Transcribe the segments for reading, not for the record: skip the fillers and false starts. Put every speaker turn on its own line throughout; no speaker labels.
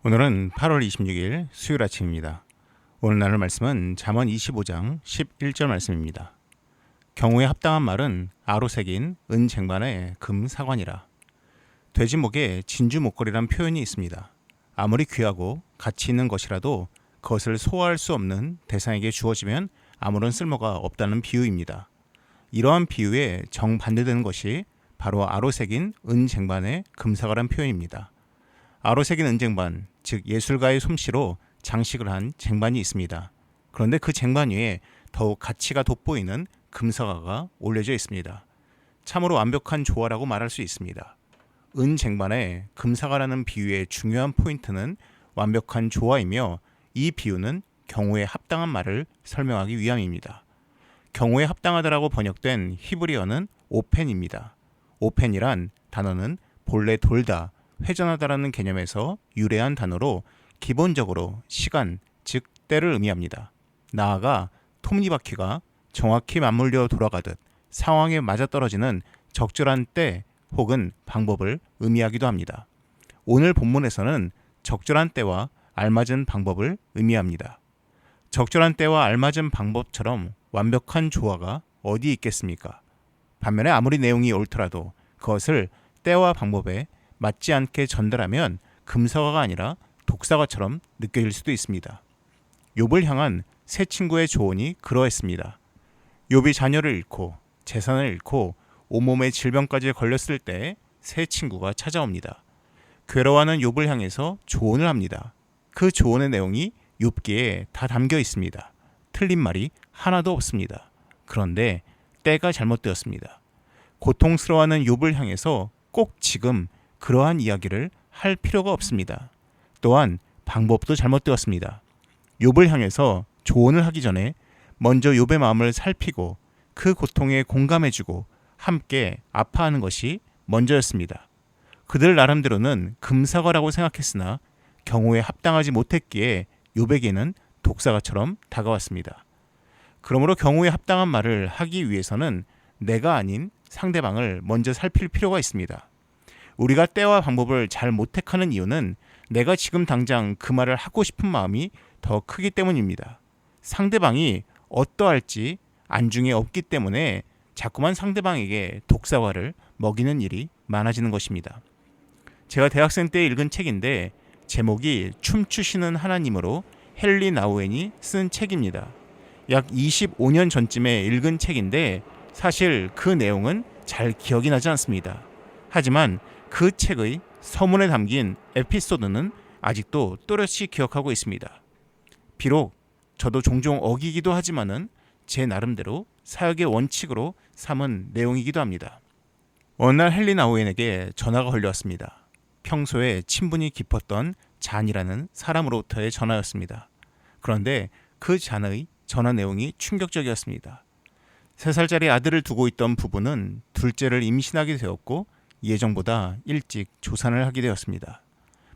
오늘은 8월 26일 수요일 아침입니다. 오늘 나눌 말씀은 잠언 25장 11절 말씀입니다. 경우에 합당한 말은 아로 새긴 은 쟁반에 금 사관이라. 돼지목에 진주 목걸이란 표현이 있습니다. 아무리 귀하고 가치 있는 것이라도 그것을 소화할 수 없는 대상에게 주어지면 아무런 쓸모가 없다는 비유입니다. 이러한 비유에 정반대되는 것이 바로 아로 새긴 은 쟁반에 금 사관이란 표현입니다. 아로 새긴 은쟁반, 즉 예술가의 솜씨로 장식을 한 쟁반이 있습니다. 그런데 그 쟁반 위에 더욱 가치가 돋보이는 금사과가 올려져 있습니다. 참으로 완벽한 조화라고 말할 수 있습니다. 은쟁반에 금사과라는 비유의 중요한 포인트는 완벽한 조화이며, 이 비유는 경우에 합당한 말을 설명하기 위함입니다. 경우에 합당하다라고 번역된 히브리어는 오펜입니다. 오펜이란 단어는 본래 돌다, 회전하다라는 개념에서 유래한 단어로 기본적으로 시간, 즉 때를 의미합니다. 나아가 톱니바퀴가 정확히 맞물려 돌아가듯 상황에 맞아떨어지는 적절한 때 혹은 방법을 의미하기도 합니다. 오늘 본문에서는 적절한 때와 알맞은 방법을 의미합니다. 적절한 때와 알맞은 방법처럼 완벽한 조화가 어디 있겠습니까? 반면에 아무리 내용이 옳더라도 그것을 때와 방법에 맞지 않게 전달하면 금사과가 아니라 독사과처럼 느껴질 수도 있습니다. 욥을 향한 세 친구의 조언이 그러했습니다. 욥이 자녀를 잃고 재산을 잃고 온몸에 질병까지 걸렸을 때 세 친구가 찾아옵니다. 괴로워하는 욥을 향해서 조언을 합니다. 그 조언의 내용이 욥기에 다 담겨 있습니다. 틀린 말이 하나도 없습니다. 그런데 때가 잘못되었습니다. 고통스러워하는 욥을 향해서 꼭 지금 그러한 이야기를 할 필요가 없습니다. 또한 방법도 잘못되었습니다. 욥을 향해서 조언을 하기 전에 먼저 욥의 마음을 살피고 그 고통에 공감해주고 함께 아파하는 것이 먼저였습니다. 그들 나름대로는 금사과라고 생각했으나 경우에 합당하지 못했기에 욥에게는 독사과처럼 다가왔습니다. 그러므로 경우에 합당한 말을 하기 위해서는 내가 아닌 상대방을 먼저 살필 필요가 있습니다. 우리가 때와 방법을 잘 못 택하는 이유는 내가 지금 당장 그 말을 하고 싶은 마음이 더 크기 때문입니다. 상대방이 어떠할지 안중에 없기 때문에 자꾸만 상대방에게 독사과를 먹이는 일이 많아지는 것입니다. 제가 대학생 때 읽은 책인데 제목이 춤추시는 하나님으로 헨리 나우엔이 쓴 책입니다. 약 25년 전쯤에 읽은 책인데 사실 그 내용은 잘 기억이 나지 않습니다. 하지만 그 책의 서문에 담긴 에피소드는 아직도 또렷이 기억하고 있습니다. 비록 저도 종종 어기기도 하지만은 제 나름대로 사역의 원칙으로 삼은 내용이기도 합니다. 어느 날 헨리 나우엔에게 전화가 걸려왔습니다. 평소에 친분이 깊었던 잔이라는 사람으로부터의 전화였습니다. 그런데 그 잔의 전화 내용이 충격적이었습니다. 3살짜리 아들을 두고 있던 부부는 둘째를 임신하게 되었고 예정보다 일찍 조산을 하게 되었습니다.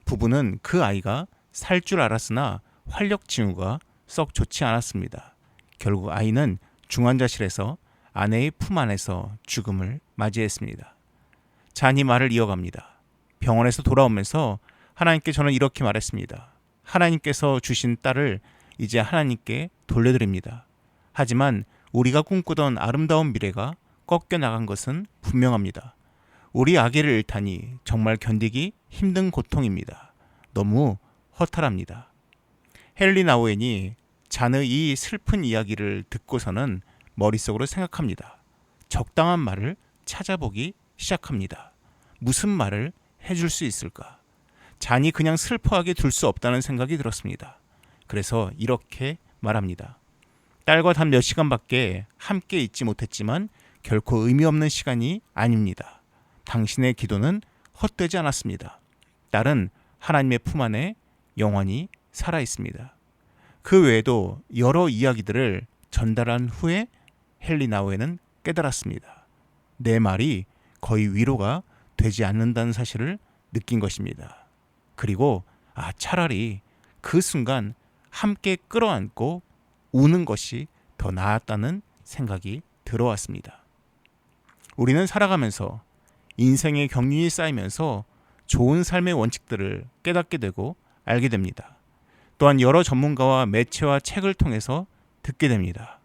부부는 그 아이가 살 줄 알았으나 활력 징후가 썩 좋지 않았습니다. 결국 아이는 중환자실에서 아내의 품 안에서 죽음을 맞이했습니다. 잔이 말을 이어갑니다. 병원에서 돌아오면서 하나님께 저는 이렇게 말했습니다. 하나님께서 주신 딸을 이제 하나님께 돌려드립니다. 하지만 우리가 꿈꾸던 아름다운 미래가 꺾여 나간 것은 분명합니다. 우리 아기를 잃다니 정말 견디기 힘든 고통입니다. 너무 허탈합니다. 헨리 나우엔이 잔의 이 슬픈 이야기를 듣고서는 머릿속으로 생각합니다. 적당한 말을 찾아보기 시작합니다. 무슨 말을 해줄 수 있을까? 잔이 그냥 슬퍼하게 둘 수 없다는 생각이 들었습니다. 그래서 이렇게 말합니다. 딸과 단 몇 시간밖에 함께 있지 못했지만 결코 의미 없는 시간이 아닙니다. 당신의 기도는 헛되지 않았습니다. 딸은 하나님의 품 안에 영원히 살아 있습니다. 그 외에도 여러 이야기들을 전달한 후에 헨리 나우엔은 깨달았습니다. 내 말이 거의 위로가 되지 않는다는 사실을 느낀 것입니다. 그리고 차라리 그 순간 함께 끌어안고 우는 것이 더 나았다는 생각이 들어왔습니다. 우리는 살아가면서 인생의 경륜이 쌓이면서 좋은 삶의 원칙들을 깨닫게 되고 알게 됩니다. 또한 여러 전문가와 매체와 책을 통해서 듣게 됩니다.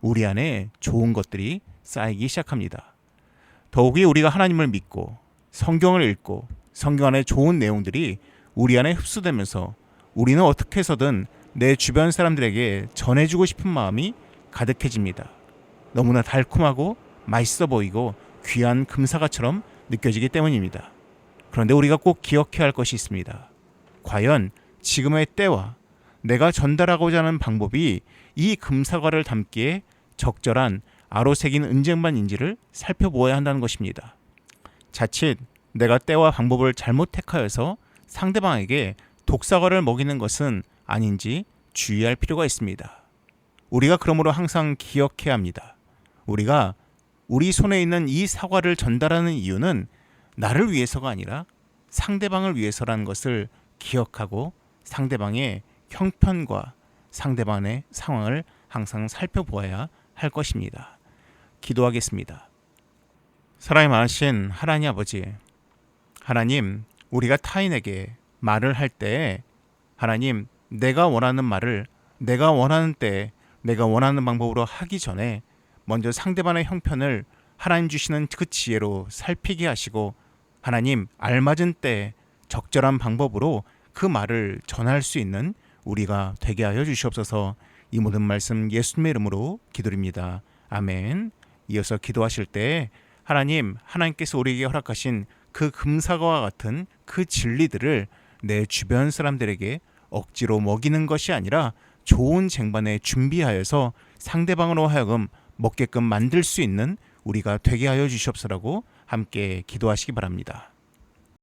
우리 안에 좋은 것들이 쌓이기 시작합니다. 더욱이 우리가 하나님을 믿고 성경을 읽고 성경 안에 좋은 내용들이 우리 안에 흡수되면서 우리는 어떻게 해서든 내 주변 사람들에게 전해주고 싶은 마음이 가득해집니다. 너무나 달콤하고 맛있어 보이고 귀한 금사과처럼 느껴지기 때문입니다. 그런데 우리가 꼭 기억해야 할 것이 있습니다. 과연 지금의 때와 내가 전달하고자 하는 방법이 이 금사과를 담기에 적절한 아로새긴 은쟁반인지를 살펴보아야 한다는 것입니다. 자칫 내가 때와 방법을 잘못 택하여서 상대방에게 독사과를 먹이는 것은 아닌지 주의할 필요가 있습니다. 우리가 그러므로 항상 기억해야 합니다. 우리가 우리 손에 있는 이 사과를 전달하는 이유는 나를 위해서가 아니라 상대방을 위해서라는 것을 기억하고 상대방의 형편과 상대방의 상황을 항상 살펴보아야 할 것입니다. 기도하겠습니다. 사랑이 많으신 하나님 아버지, 하나님, 우리가 타인에게 말을 할 때 하나님, 내가 원하는 말을 내가 원하는 때에 내가 원하는 방법으로 하기 전에 먼저 상대방의 형편을 하나님 주시는 그 지혜로 살피게 하시고 하나님, 알맞은 때에 적절한 방법으로 그 말을 전할 수 있는 우리가 되게 하여 주시옵소서. 이 모든 말씀 예수님의 이름으로 기도드립니다. 아멘. 이어서 기도하실 때 하나님께서 우리에게 허락하신 그 금사과와 같은 그 진리들을 내 주변 사람들에게 억지로 먹이는 것이 아니라 좋은 쟁반에 준비하여서 상대방으로 하여금 먹게끔 만들 수 있는 우리가 되게 하여 주시옵소서라고 함께 기도하시기 바랍니다.